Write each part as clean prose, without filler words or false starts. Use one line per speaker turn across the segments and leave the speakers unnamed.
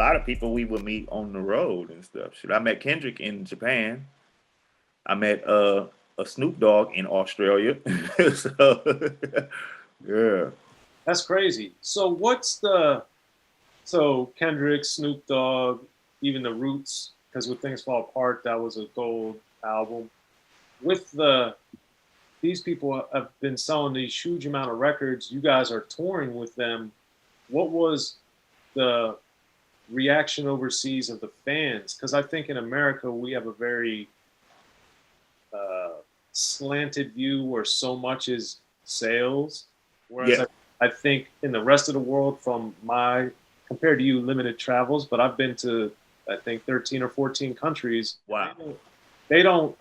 lot of people we would meet on the road and stuff. Shit, I met Kendrick in Japan. I met a Snoop Dogg in Australia. So yeah.
That's crazy. So what's the so Kendrick, Snoop Dogg, even the Roots, because when things fall apart, that was a gold album. With these people have been selling these huge amount of records. You guys are touring with them. What was the reaction overseas of the fans? Because I think in America we have a very uh, slanted view where so much is sales, whereas
Yeah.
I think in the rest of the world, from my compared to you, limited travels, but I've been to I think 13 or 14 countries.
Wow.
They don't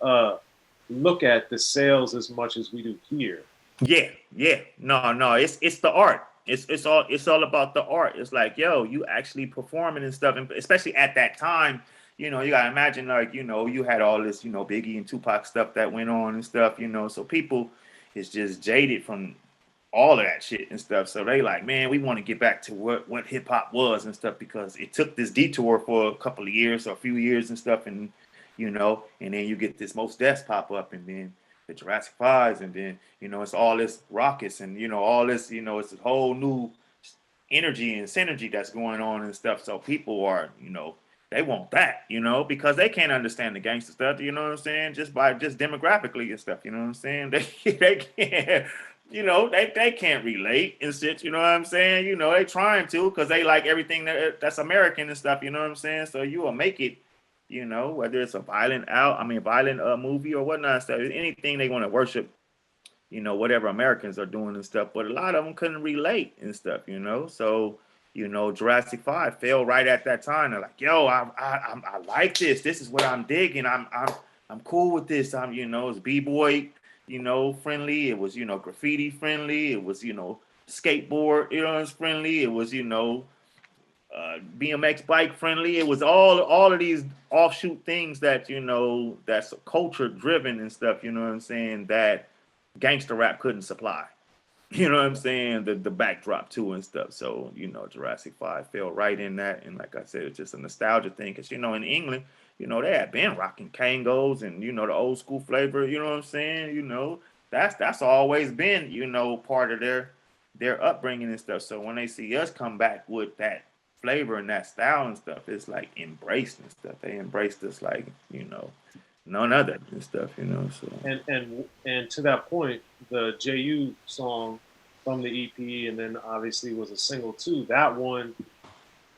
look at the sales as much as we do here.
Yeah, yeah. No, no, it's the art. It's all about the art. It's like, yo, you actually performing and stuff, and especially at that time, you gotta imagine like, you had all this, Biggie and Tupac stuff that went on and stuff, so people is just jaded from all of that shit and stuff. So they like, man, we want to get back to what hip hop was and stuff because it took this detour for a couple of years or a few years and stuff, and then you get this Most Deaths pop up, and then the Jurassic Fives, and then it's all this rockets, and all this, it's this whole new energy and synergy that's going on and stuff. So people are, they want that, because they can't understand the gangster stuff, you know what I'm saying, just demographically and stuff, you know what I'm saying. They can't, they can't relate and shit, you know what I'm saying. They trying to because they like everything that's American and stuff, you know what I'm saying. So you will make it, whether it's a violent movie or whatnot, stuff, anything they want to worship, whatever Americans are doing and stuff. But a lot of them couldn't relate and stuff, So, Jurassic 5 fell right at that time. They're like, yo, I like this. This is what I'm digging. I'm cool with this. It's b-boy, friendly. It was, graffiti friendly. It was, skateboard, it's friendly. It was, BMX bike friendly. It was all of these offshoot things that that's culture driven and stuff. You know what I'm saying? That gangster rap couldn't supply. You know what I'm saying? The backdrop too and stuff. So Jurassic 5 fell right in that. And like I said, it's just a nostalgia thing because in England, they had been rocking Kangos and the old school flavor. You know what I'm saying? That's always been part of their upbringing and stuff. So when they see us come back with that flavor and that style and stuff, it's like embraced and stuff. They embraced us like none other and stuff. So
And to that point, the JU song from the EP, and then obviously was a single too. That one,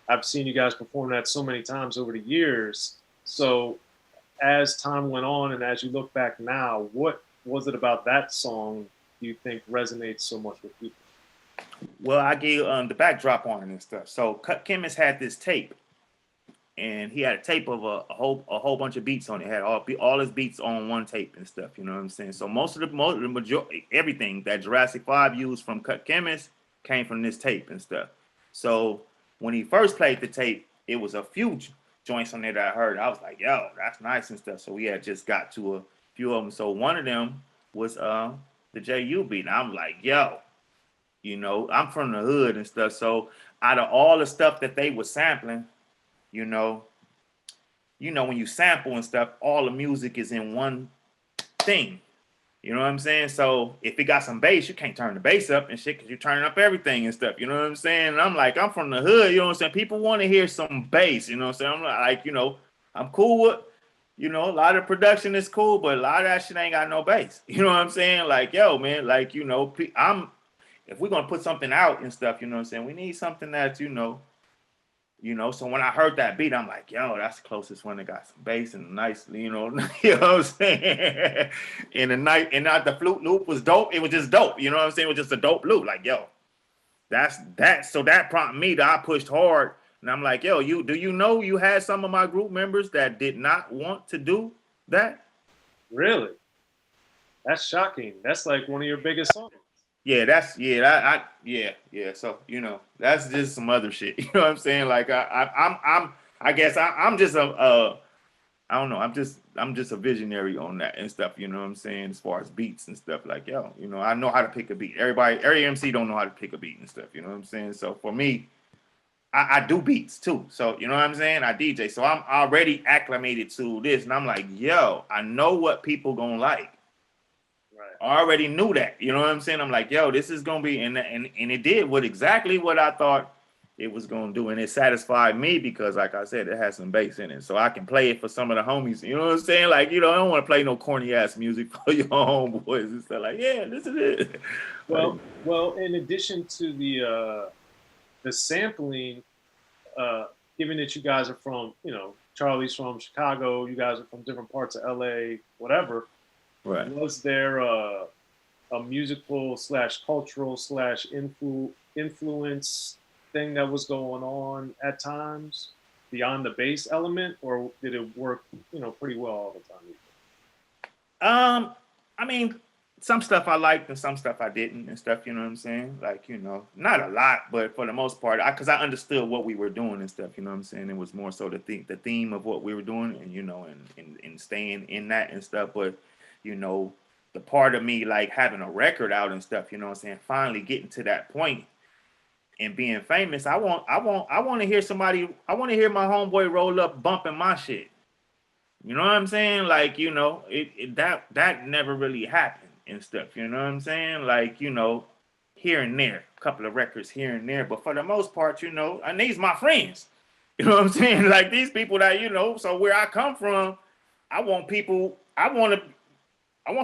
I've seen you guys perform that so many times over the years. So as time went on, and as you look back now, what was it about that song you think resonates so much with people?
well, I gave the backdrop on it and stuff. So Cut Chemist had this tape, and he had a tape of a whole bunch of beats on it. It had all his beats on one tape and stuff. You know what I'm saying? So the majority everything that Jurassic 5 used from Cut Chemist came from this tape and stuff. So when he first played the tape, it was a few joints on there that I heard. I was like, yo, that's nice and stuff. So we had just got to a few of them. So one of them was the JU beat. And I'm like, yo, I'm from the hood and stuff. So out of all the stuff that they were sampling, you know, when you sample and stuff, all the music is in one thing. You know what I'm saying? So if it got some bass, you can't turn the bass up and shit because you're turning up everything and stuff. You know what I'm saying? And I'm like, I'm from the hood. You know what I'm saying? People want to hear some bass. You know what I'm saying? I'm like, I'm cool with, a lot of production is cool, but a lot of that shit ain't got no bass. You know what I'm saying? Like, yo, man, like, if we're gonna put something out and stuff, you know what I'm saying? We need something that's, so when I heard that beat, I'm like, yo, that's the closest one that got some bass and nice, you know what I'm saying? And not the flute loop was dope. It was just dope. You know what I'm saying? It was just a dope loop. Like, yo, that's that. So that prompted me that I pushed hard. And I'm like, yo, do you know you had some of my group members that did not want to do that?
Really? That's shocking. That's like one of your biggest songs.
Yeah, that's yeah, that, yeah. So that's just some other shit. You know what I'm saying? Like I guess I'm just I don't know. I'm just a visionary on that and stuff. You know what I'm saying? As far as beats and stuff, like yo, I know how to pick a beat. Every MC don't know how to pick a beat and stuff. You know what I'm saying? So for me, I do beats too. So you know what I'm saying? I DJ. So I'm already acclimated to this. And I'm like, yo, I know what people gonna like.
Right.
I already knew that. You know what I'm saying? I'm like, yo, this is gonna be and it did exactly what I thought it was gonna do. And it satisfied me because like I said, it has some bass in it. So I can play it for some of the homies. You know what I'm saying? Like, I don't want to play no corny ass music for your homeboys and stuff. Like, yeah, this is it.
Well, in addition to the sampling, given that you guys are from, Charlie's from Chicago, you guys are from different parts of LA, whatever.
Right.
Was there a musical / cultural / influence thing that was going on at times beyond the bass element, or did it work, pretty well all the
time? I mean, some stuff I liked and some stuff I didn't and stuff, you know what I'm saying? Like, not a lot, but for the most part, because I understood what we were doing and stuff, you know what I'm saying? It was more so the theme of what we were doing and staying in that and stuff. But, the part of me like having a record out and stuff, you know what I'm saying? Finally getting to that point and being famous, I want to hear I want to hear my homeboy roll up bumping my shit. You know what I'm saying? Like, that never really happened and stuff. You know what I'm saying? Like, here and there, a couple of records here and there. But for the most part, and these my friends. You know what I'm saying? Like these people that, so where I come from, I want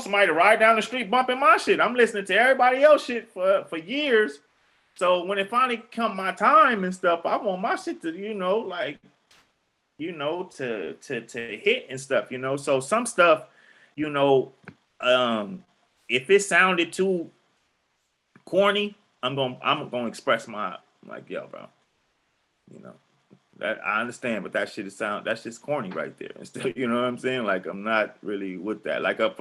somebody to ride down the street bumping my shit. I'm listening to everybody else shit for years. So when it finally come my time and stuff, I want my shit to, to hit and stuff, So some stuff, if it sounded too corny, I'm gonna express like, yo, bro, that I understand, but that's just corny right there. And still, you know what I'm saying? Like I'm not really with that. Like a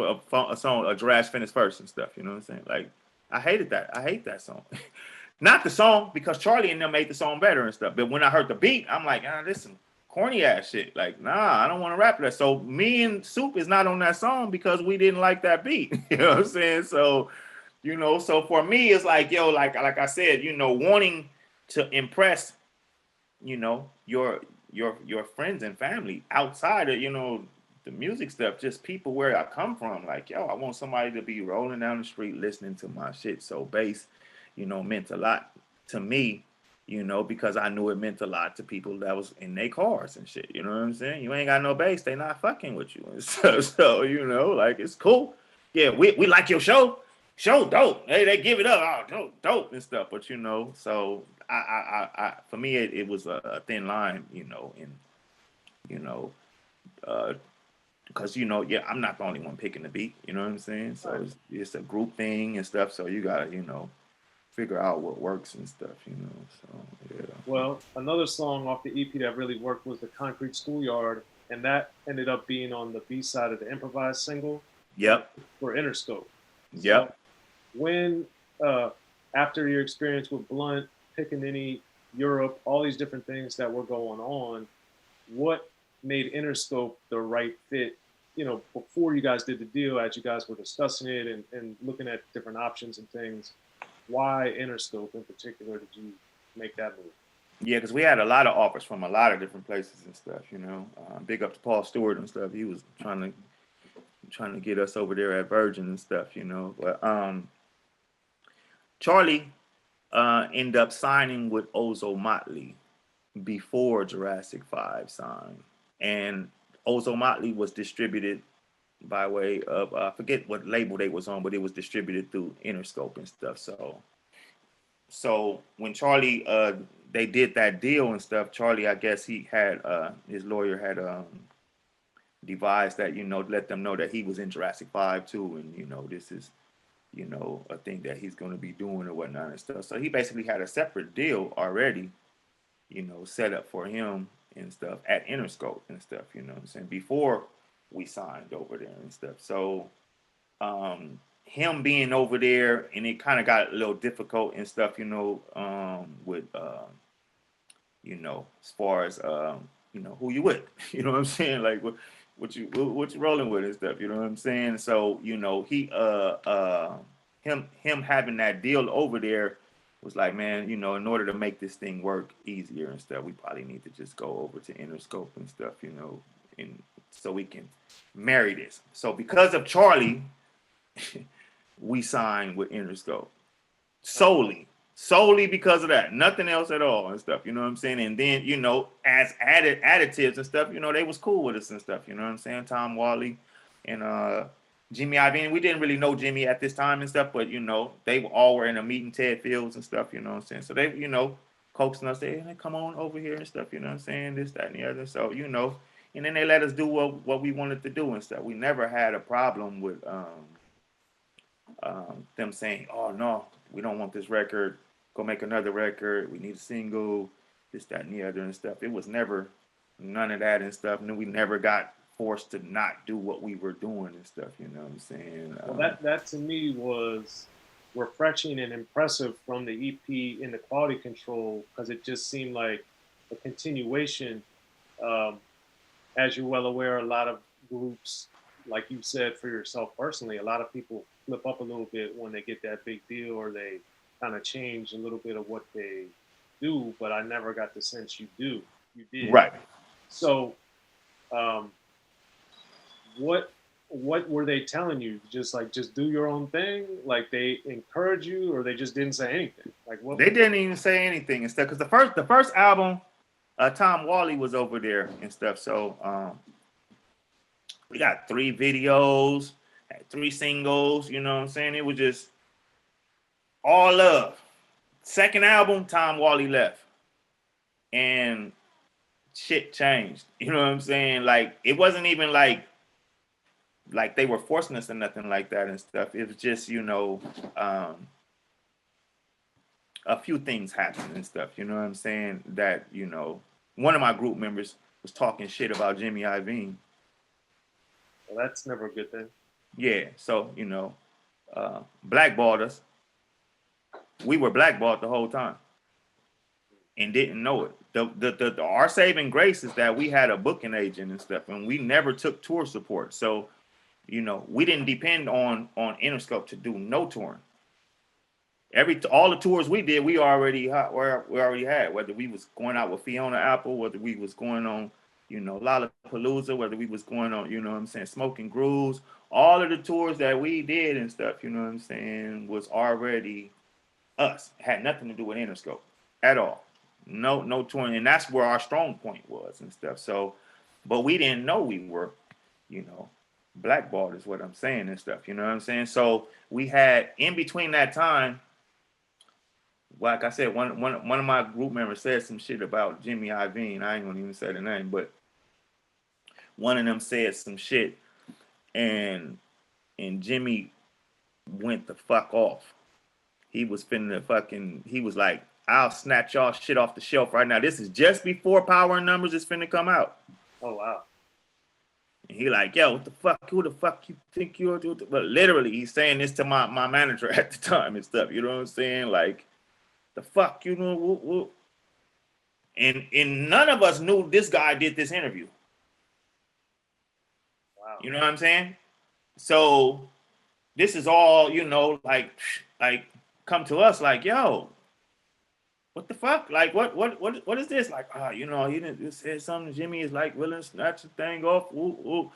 song, a Jurassic finished first and stuff. You know what I'm saying? Like I hated that. I hate that song. Not the song, because Charlie and them made the song better and stuff. But when I heard the beat, I'm like, this some corny ass shit. Like, nah, I don't want to rap that. So me and Soup is not on that song because we didn't like that beat. You know what I'm saying? So, so for me, it's like, yo, like I said, wanting to impress, your friends and family outside of, the music stuff, just people where I come from. Like, yo, I want somebody to be rolling down the street listening to my shit. So bass, meant a lot to me, because I knew it meant a lot to people that was in their cars and shit. You know what I'm saying? You ain't got no bass, they not fucking with you. And so like it's cool. Yeah, we like your show. Show dope. Hey, they give it up. Oh, dope and stuff. But so I for me it was a thin line, because yeah, I'm not the only one picking the beat. You know what I'm saying? So it's a group thing and stuff. So you gotta figure out what works and stuff. So yeah.
Well, another song off the EP that really worked was the Concrete Schoolyard, and that ended up being on the B side of the improvised single.
Yep.
For Interscope.
Yep.
So when after your experience with Blunt, picking any Europe, all these different things that were going on, what made Interscope the right fit? Before you guys did the deal, as you guys were discussing it and looking at different options and things, why Interscope in particular did you make that move?
Yeah, because we had a lot of offers from a lot of different places and stuff. Big up to Paul Stewart and stuff. He was trying to get us over there at Virgin and stuff. But Charlie ended up signing with Ozo Motley before Jurassic 5 signed, and Ozo Motley was distributed by way of I forget what label they was on, but it was distributed through Interscope and stuff. So when Charlie they did that deal and stuff, Charlie, I guess he had his lawyer had devised that, let them know that he was in Jurassic 5 too, and this is a thing that he's going to be doing or whatnot and stuff. So he basically had a separate deal already, set up for him and stuff at Interscope and stuff, what I'm saying, before we signed over there and stuff. So him being over there, and it kind of got a little difficult and stuff, with as far as who you with, what I'm saying, like what you rolling with and stuff, what I'm saying. So he him having that deal over there, was like, man, you know, in order to make this thing work easier and stuff, we probably need to just go over to Interscope and stuff, you know, and so we can marry this. So because of Charlie, we signed with Interscope solely because of that, nothing else at all and stuff. You know what I'm saying? And then, you know, as additives and stuff, you know, they was cool with us and stuff. You know what I'm saying? Tom Wally and Jimmy Iovine. We didn't really know Jimmy at this time and stuff, but you know, they all were in a meeting Ted Fields and stuff. You know what I'm saying? So they, you know, coaxing us, hey, come on over here and stuff. You know what I'm saying? This, that, and the other. So you know, and then they let us do what we wanted to do and stuff. We never had a problem with them saying, "Oh no, we don't want this record. Go make another record. We need a single. This, that, and the other and stuff." It was never none of that and stuff. And we never got forced to not do what we were doing and stuff. You know what I'm saying?
Well, that to me was refreshing and impressive from the EP in the quality control, because it just seemed like a continuation. As you're well aware, a lot of groups, like you said for yourself personally, a lot of people flip up a little bit when they get that big deal, or they kind of change a little bit of what they do. But I never got the sense you did.
Right.
So, what were they telling you? Just do your own thing? Like they encourage you, or they just didn't say anything? Like what?
They didn't even say anything and stuff, because the first album, Tom Wally was over there and stuff. So we got 3 videos, had 3 singles. You know what I'm saying? It was just all love. Second album, Tom Wally left, and shit changed. You know what I'm saying? Like it wasn't even like they were forcing us or nothing like that and stuff. It was just, you know, a few things happened and stuff. You know what I'm saying? That, you know, one of my group members was talking shit about Jimmy Iovine.
Well, that's never a good thing.
Yeah, so, you know, blackballed us. We were blackballed the whole time and didn't know it. Our saving grace is that we had a booking agent and stuff, and we never took tour support. So, you know, we didn't depend on Interscope to do no touring. All the tours we did, we already had. Whether we was going out with Fiona Apple, whether we was going on, you know, Lollapalooza, whether we was going on, you know what I'm saying, Smoking Grooves, all of the tours that we did and stuff, you know what I'm saying, was already us. It had nothing to do with Interscope at all. No touring, and that's where our strong point was and stuff. So, but we didn't know we were, you know, blackballed is what I'm saying and stuff. You know what I'm saying? So we had, in between that time, like I said, one of my group members said some shit about Jimmy Iovine. I ain't gonna even say the name, but one of them said some shit, and Jimmy went the fuck off. He was he was like, "I'll snatch y'all shit off the shelf right now." This is just before Power and Numbers is finna come out.
Oh wow.
And he like, "Yo, what the fuck? Who the fuck you think you're?" But literally, he's saying this to my manager at the time and stuff. You know what I'm saying? Like, the fuck, you know? Whoop. And none of us knew this guy did this interview.
Wow.
You know what I'm saying? So this is all, you know, like come to us like, "Yo, what the fuck? Like, what is this?" Like, you know, he didn't say something. Jimmy is like willing to snatch the thing off. Ooh.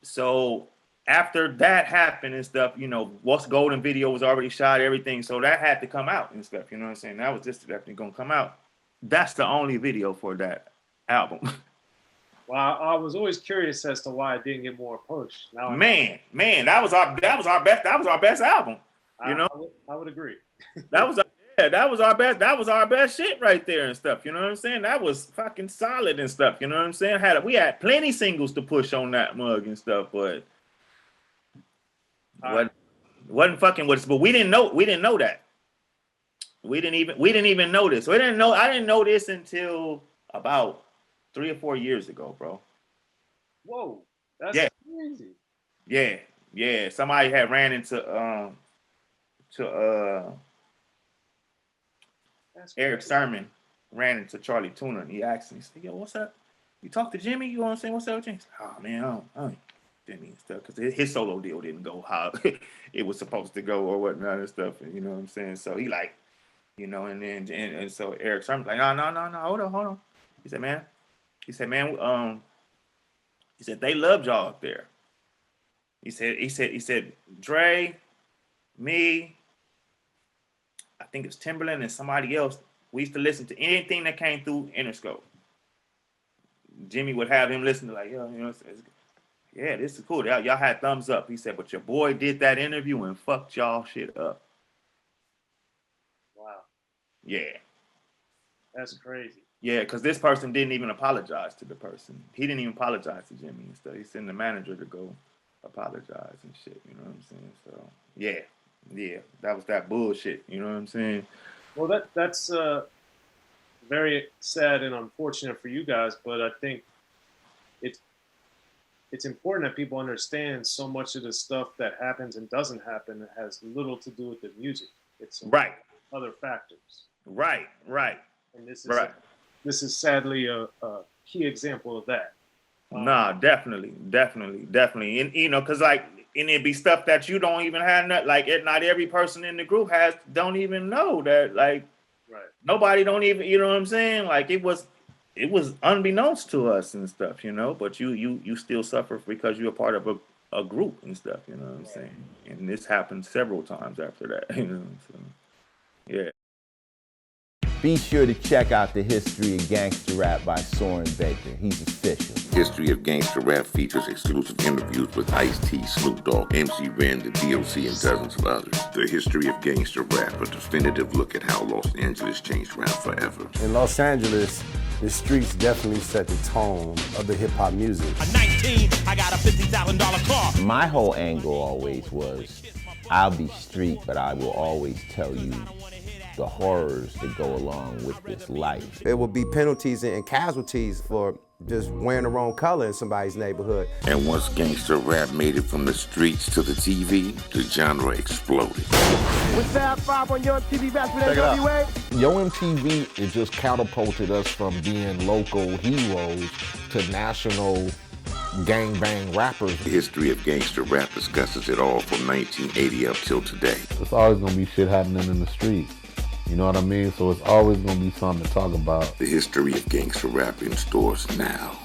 So after that happened and stuff, you know, What's Golden video was already shot, everything. So that had to come out and stuff. You know what I'm saying? That was just definitely gonna come out. That's the only video for that album.
Well, I was always curious as to why it didn't get more push. Now,
man, that was our best album. You know,
I would agree.
that was our best shit right there and stuff. You know what I'm saying? That was fucking solid and stuff. You know what I'm saying? We had plenty singles to push on that mug and stuff, but wasn't fucking with us. But we didn't know that. We didn't even know this. I didn't know this until about 3 or 4 years ago, bro.
Whoa, that's crazy.
Yeah. Somebody had ran into Eric Sermon, ran into Charlie Tuna, and he asked him, he said, "Yo, what's up? You talk to Jimmy? You know what I'm saying? What's up with Jimmy?" "Oh man, I don't Jimmy and stuff," because his solo deal didn't go how it was supposed to go or whatnot and stuff. And you know what I'm saying? So he like, You know, and so Eric Sermon's like, no, hold on. He said, man, he said they loved y'all up there. He said, Dre, me, I think it's Timberland and somebody else. We used to listen to anything that came through Interscope. Jimmy would have him listen to like, yo, you know, yeah, this is cool. Y'all had thumbs up. He said, but your boy did that interview and fucked y'all shit up.
Wow.
Yeah.
That's crazy.
Yeah, because this person didn't even apologize to the person. He didn't even apologize to Jimmy and stuff. He sent the manager to go apologize and shit. You know what I'm saying? So yeah, that was that bullshit. You know what I'm saying?
Well, that's very sad and unfortunate for you guys, but I think it's important that people understand so much of the stuff that happens and doesn't happen has little to do with the music. It's
right.
Other factors.
Right.
And this is
right.
This is sadly a key example of that.
Nah, definitely. And you know, cause like, and it'd be stuff that you don't even have, like not every person in the group don't even know that, like,
right.
Nobody don't even, you know what I'm saying? Like it was unbeknownst to us and stuff, you know, but you still suffer because you're a part of a group and stuff, you know what I'm saying? And this happened several times after that, you know, so yeah.
Be sure to check out the History of Gangster Rap by Soren Baker. He's official.
History of Gangster Rap features exclusive interviews with Ice-T, Snoop Dogg, MC Ren, the D.O.C, and dozens of others. The History of Gangster Rap, a definitive look at how Los Angeles changed rap forever.
In Los Angeles, the streets definitely set the tone of the hip-hop music.
At 19, I got a $50,000 car.
My whole angle always was, I'll be street, but I will always tell you the horrors that go along with this life.
There will be penalties and casualties for just wearing the wrong color in somebody's neighborhood.
And once gangster rap made it from the streets to the TV, the genre exploded.
With Fab 5 on Yo MTV Raps with NWA.
Yo MTV, it just catapulted us from being local heroes to national gangbang rappers.
The History of Gangster Rap discusses it all from 1980 up till today.
It's always gonna be shit happening in the streets. You know what I mean? So it's always gonna be something to talk about.
The History of Gangster Rap in stores now.